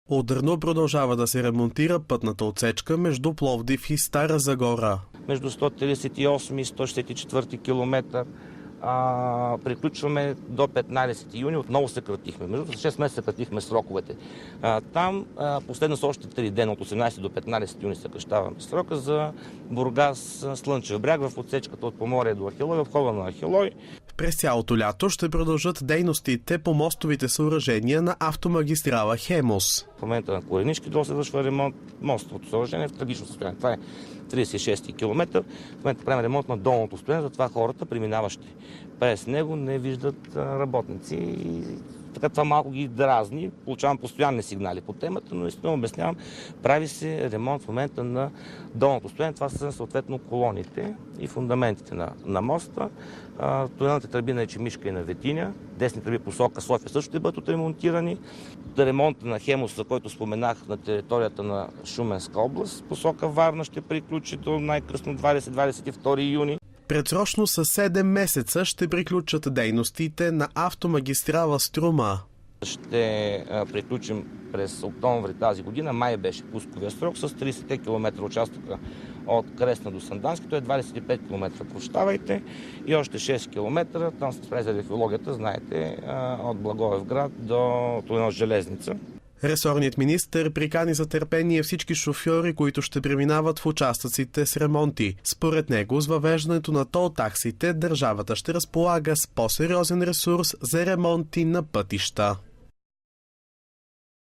Ударно продължава да се ремонтира пътната отсечка между Пловдив и Стара Загора. Между 138 и 164 км. Приключваме до 15 юни. Отново съкратихме. Между 6 месеца съкратихме сроковете. Там последно са още 3 дена, от 18 до 15 юни съкръщаваме срока за Бургас Слънчев бряг в отсечката от Поморие до Ахелой, в входа на Ахелой. През цялото лято ще продължат дейностите по мостовите съоръжения на автомагистрала Хемус. В момента на Коренишки дол се вършва ремонт. Мостовото съоръжение в трагично състояние. Това е 36-ти километър. В момента правим ремонт на долното стоене, затова хората, преминаващи през него, не виждат работници. И така това малко ги дразни. Получавам постоянни сигнали по темата, но наистина обяснявам. Прави се ремонт в момента на долното стоене. Това са съответно колоните и фундаментите на моста. Тунелните тръби на Ечемишка и на Ветиня. Десни тръби посока София също ще бъдат отремонтирани. Ремонта на Хемус, за който споменах, на територията на Шуменска област, посока Варна ще приключи до най-късно 20-22 юни. Предсрочно с 7 месеца ще приключат дейностите на автомагистрала Струма. Ще приключим през октомври тази година. Май беше пусковия срок с 30 км участъка от Кресна до Сандански. То е 25 км, прощавайте. И още 6 км. Там се прави за археологията, знаете, от Благоевград до тунел Железница. Ресорният министър прикани за търпение всички шофьори, които ще преминават в участъците с ремонти. Според него, с въвеждането на тол таксите, държавата ще разполага с по-сериозен ресурс за ремонти на пътища.